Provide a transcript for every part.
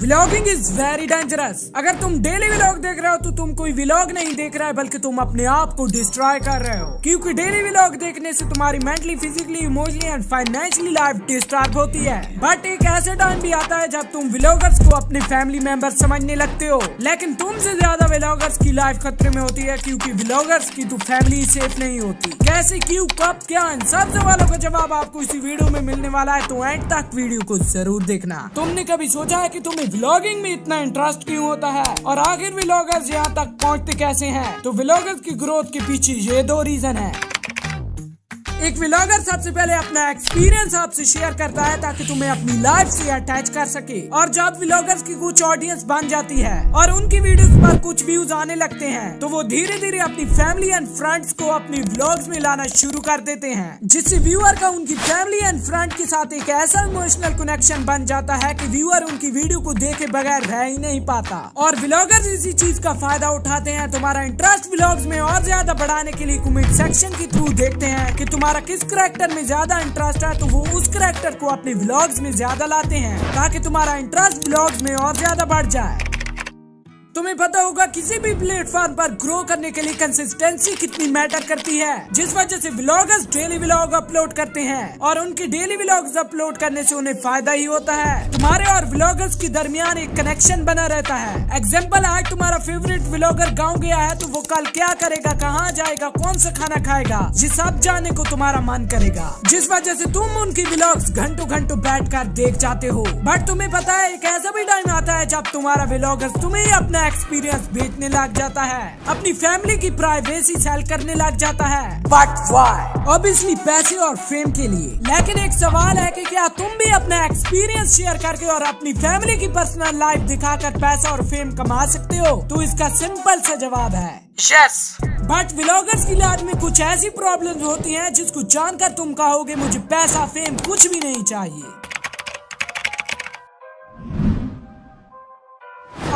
Vlogging is very dangerous. अगर तुम daily vlog देख रहे हो तो तुम कोई व्लॉग नहीं देख रहा है बल्कि तुम अपने आप को डिस्ट्रॉय कर रहे हो, क्योंकि डेली व्लॉग देखने से तुम्हारी mentally, physically, emotionally and financially life disturb होती है। बट एक ऐसा टाइम भी आता है जब तुम व्लॉगर्स को अपने फैमिली मेंबर समझने लगते हो, लेकिन तुमसे ज्यादा व्लॉगर्स की लाइफ खतरे में होती है, क्योंकि व्लॉगर्स की तो फैमिली सेफ नहीं होती। कैसे, क्यों, कब, क्या, इन सब सवालों का जवाब आपको इसी वीडियो में मिलने वाला है, तो एंड तक वीडियो को जरूर देखना। तुमने कभी सोचा है कि तुम्हें व्लॉगिंग में इतना इंटरेस्ट क्यों होता है और आखिर व्लॉगर्स यहाँ तक पहुँचते कैसे हैं? तो व्लॉगर्स की ग्रोथ के पीछे ये दो रीजन है। एक व्लॉगर सबसे पहले अपना एक्सपीरियंस आपसे शेयर करता है ताकि तुम्हें अपनी लाइफ से अटैच कर सके, और जब व्लॉगर्स की कुछ ऑडियंस बन जाती है और उनकी वीडियोस पर कुछ व्यूज आने लगते हैं तो वो धीरे धीरे अपनी फैमिली एंड फ्रेंड्स को अपनी व्लॉग्स में लाना शुरू कर देते हैं, जिससे व्यूअर का उनकी फैमिली एंड फ्रेंड के साथ एक ऐसा इमोशनल कनेक्शन बन जाता है कि व्यूअर उनकी वीडियो को देखे बगैर रह ही नहीं पाता। और व्लॉगर्स इसी चीज का फायदा उठाते हैं। तुम्हारा इंटरेस्ट व्लॉग्स में और ज्यादा बढ़ाने के लिए कमेंट सेक्शन के थ्रू देखते हैं कि तुम्हारा किस करैक्टर में ज्यादा इंटरेस्ट है, तो वो उस करैक्टर को अपने व्लॉग्स में ज्यादा लाते हैं ताकि तुम्हारा इंटरेस्ट व्लॉग्स में और ज्यादा बढ़ जाए। तुम्हें पता होगा किसी भी प्लेटफॉर्म पर ग्रो करने के लिए कंसिस्टेंसी कितनी मैटर करती है, जिस वजह से व्लॉगर्स डेली व्लॉग अपलोड करते हैं और उनके डेली व्लॉग्स अपलोड करने से उन्हें फायदा ही होता है। तुम्हारे और व्लॉगर्स के दरमियान एक कनेक्शन बना रहता है। एग्जाम्पल, आज तुम्हारा फेवरेट व्लॉगर गाँव गया है तो वो कल क्या करेगा, कहाँ जाएगा, कौन सा खाना खाएगा, ये सब जानने को तुम्हारा मन करेगा, जिस वजह से तुम उनकी व्लॉग्स घंटों घंटों बैठ कर देख जाते हो। बट तुम्हें पता है एक ऐसा भी टाइम आता है जब तुम्हारा व्लॉगर तुम्हें अपना एक्सपीरियंस बेचने लग जाता है, अपनी फैमिली की प्राइवेसी सेल करने लग जाता है। But why? ऑब्वियसली पैसे और फेम के लिए। लेकिन एक सवाल है कि क्या तुम भी अपना एक्सपीरियंस शेयर करके और अपनी फैमिली की पर्सनल लाइफ दिखाकर पैसा और फेम कमा सकते हो? तो इसका सिंपल सा जवाब है यस। बट व्लॉगर्स की लाइफ में कुछ ऐसी प्रॉब्लम्स होती हैं जिसको जानकर तुम कहोगे मुझे पैसा, फेम कुछ भी नहीं चाहिए।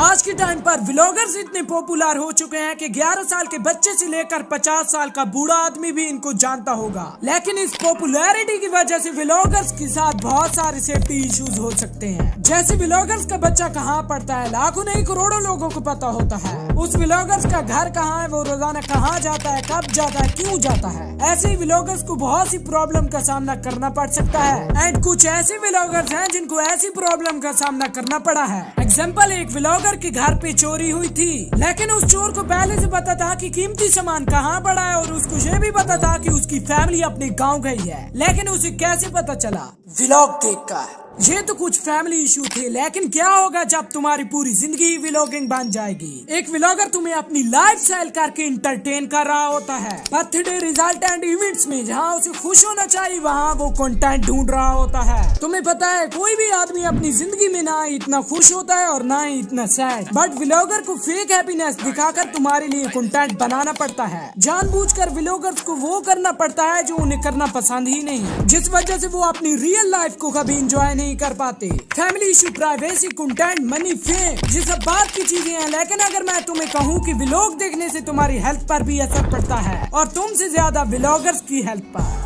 आज के टाइम पर व्लॉगर्स इतने पॉपुलर हो चुके हैं कि 11 साल के बच्चे से लेकर 50 साल का बूढ़ा आदमी भी इनको जानता होगा। लेकिन इस पॉपुलैरिटी की वजह से व्लॉगर्स के साथ बहुत सारे सेफ्टी इश्यूज हो सकते हैं। जैसे व्लॉगर्स का बच्चा कहाँ पढ़ता है, लाखों नहीं करोड़ों लोगों को पता होता है। उस व्लॉगर्स का घर कहाँ है, वो रोजाना कहाँ जाता है, कब जाता है, क्यों जाता है। ऐसे ही व्लॉगर्स को बहुत सी प्रॉब्लम का सामना करना पड़ सकता है। एंड कुछ ऐसे व्लॉगर्स हैं जिनको ऐसी प्रॉब्लम का सामना करना पड़ा है। एग्जाम्पल, एक व्लॉगर के घर पे चोरी हुई थी, लेकिन उस चोर को पहले से पता था कि कीमती सामान कहाँ पड़ा है, और उसको ये भी पता था कि उसकी फैमिली अपने गांव गई है। लेकिन उसे कैसे पता चला? व्लॉग देखकर। ये तो कुछ फैमिली इशू थे, लेकिन क्या होगा जब तुम्हारी पूरी जिंदगी व्लॉगिंग बन जाएगी? एक व्लॉगर तुम्हें अपनी लाइफ स्टाइल करके इंटरटेन कर रहा होता है। बर्थडे, रिजल्ट एंड इवेंट्स में जहाँ उसे खुश होना चाहिए वहाँ वो कंटेंट ढूंढ रहा होता है। तुम्हें पता है कोई भी आदमी अपनी जिंदगी में ना इतना खुश होता है और ना ही इतना सैड, बट व्लॉगर को फेक हैप्पीनेस दिखाकर तुम्हारे लिए कंटेंट बनाना पड़ता है। जानबूझकर व्लॉगर्स को वो करना पड़ता है जो उन्हें करना पसंद ही नहीं, जिस वजह से वो अपनी रियल लाइफ को कभी एंजॉय नहीं कर पाते। Family issue, privacy, content, money, fame, ये सब बात की चीजें हैं। लेकिन अगर मैं तुम्हें कहूँ कि व्लॉग देखने से तुम्हारी हेल्थ पर भी असर पड़ता है, और तुमसे ज्यादा व्लॉगर्स की हेल्थ पर।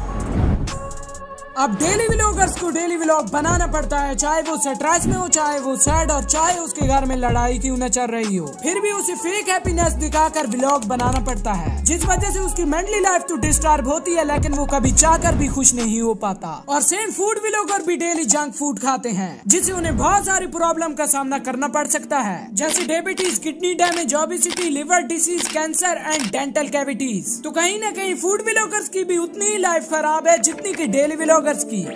अब डेली व्लॉगर्स को डेली व्लॉग बनाना पड़ता है, चाहे वो स्ट्रेस में हो, चाहे वो सैड, और चाहे उसके घर में लड़ाई क्यों न चल रही हो, फिर भी उसे फेक हैप्पीनेस दिखाकर व्लॉग बनाना पड़ता है, जिस वजह से उसकी मेंटली लाइफ तो डिस्टर्ब होती है, लेकिन वो कभी चाहकर भी खुश नहीं हो पाता। और सेम फूड व्लॉगर भी डेली जंक फूड खाते हैं, जिससे उन्हें बहुत सारी प्रॉब्लम का सामना करना पड़ सकता है, जैसे diabetes, kidney damage, obesity, liver disease, cancer and dental cavities. तो कहीं न कहीं फूड व्लॉगर्स की भी उतनी ही लाइफ खराब है जितनी की डेली व्लॉगर्स की।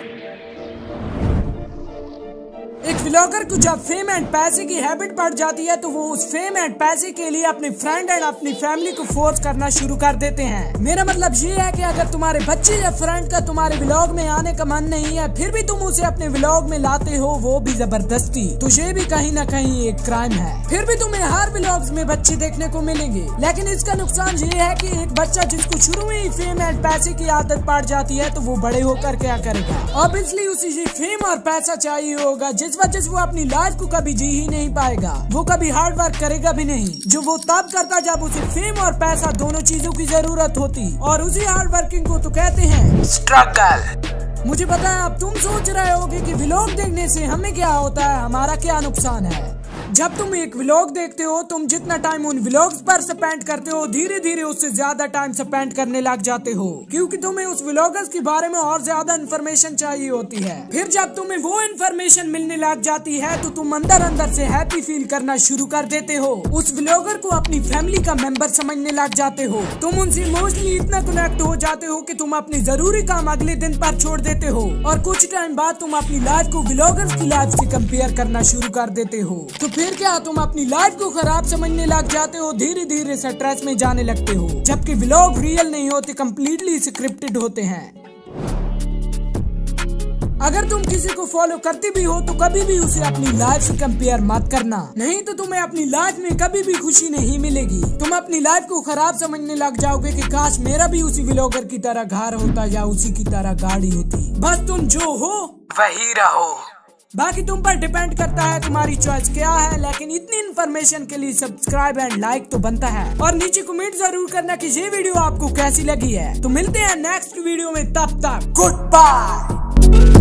एक व्लॉगर को जब फेम एंड पैसे की हैबिट बढ़ जाती है तो वो उस फेम एंड पैसे के लिए अपने फ्रेंड एंड अपनी फैमिली को फोर्स करना शुरू कर देते हैं। मेरा मतलब ये है कि अगर तुम्हारे बच्चे या फ्रेंड का तुम्हारे व्लॉग में आने का मन नहीं है, फिर भी तुम उसे अपने व्लॉग में लाते हो, वो भी जबरदस्ती, तो ये भी कहीं ना कहीं एक क्राइम है। फिर भी तुम्हें हर व्लॉग्स में बच्चे देखने को मिलेंगे, लेकिन इसका नुकसान ये है कि एक बच्चा जिसको शुरू में ही फेम एंड पैसे की आदत पड़ जाती है तो वो बड़े होकर क्या करेगा? ऑब्वियसली उसे ये फेम और पैसा चाहिए होगा, जिस वजह से वो अपनी लाइफ को कभी जी ही नहीं पाएगा। वो कभी हार्ड वर्क करेगा भी नहीं, जो वो तब करता जब उसे फेम और पैसा दोनों चीजों की जरूरत होती, और उसी हार्ड वर्किंग को तो कहते हैं स्ट्रगल। मुझे पता है अब तुम सोच रहे होगे कि व्लॉग देखने से हमें क्या होता है, हमारा क्या नुकसान है। जब तुम एक व्लॉग देखते हो, तुम जितना टाइम उन व्लॉग्स पर स्पेंड करते हो, धीरे धीरे उससे ज्यादा टाइम स्पेंड करने लग जाते हो, क्योंकि तुम्हें उस व्लॉगर्स के बारे में और ज्यादा इन्फॉर्मेशन चाहिए होती है। फिर जब तुम्हें वो इन्फॉर्मेशन मिलने लग जाती है तो तुम अंदर अंदर से हैप्पी फील करना शुरू कर देते हो। उस व्लॉगर को अपनी फैमिली का मेंबर समझने लग जाते हो। तुम उनसे इमोशनली इतना कनेक्ट हो जाते हो कि तुम अपनी जरूरी काम अगले दिन पर छोड़ देते हो, और कुछ टाइम बाद तुम अपनी लाइफ को व्लॉगर्स की लाइफ से कंपेयर करना शुरू कर देते हो। तो फिर क्या तुम अपनी लाइफ को खराब समझने लग जाते हो, धीरे धीरे स्ट्रेस में जाने लगते हो, जबकि व्लॉग रियल नहीं होते, कंप्लीटली स्क्रिप्टेड होते हैं। अगर तुम किसी को फॉलो करते भी हो तो कभी भी उसे अपनी लाइफ से कंपेयर मत करना, नहीं तो तुम्हें अपनी लाइफ में कभी भी खुशी नहीं मिलेगी। तुम अपनी लाइफ को खराब समझने लग जाओगे कि काश मेरा भी उसी व्लॉगर की तरह घर होता या उसी की तरह गाड़ी होती। बस तुम जो हो वही रहो, बाकी तुम पर डिपेंड करता है तुम्हारी चॉइस क्या है। लेकिन इतनी इन्फॉर्मेशन के लिए सब्सक्राइब एंड लाइक तो बनता है, और नीचे कमेंट जरूर करना कि ये वीडियो आपको कैसी लगी है। तो मिलते हैं नेक्स्ट वीडियो में, तब तक गुड बाय।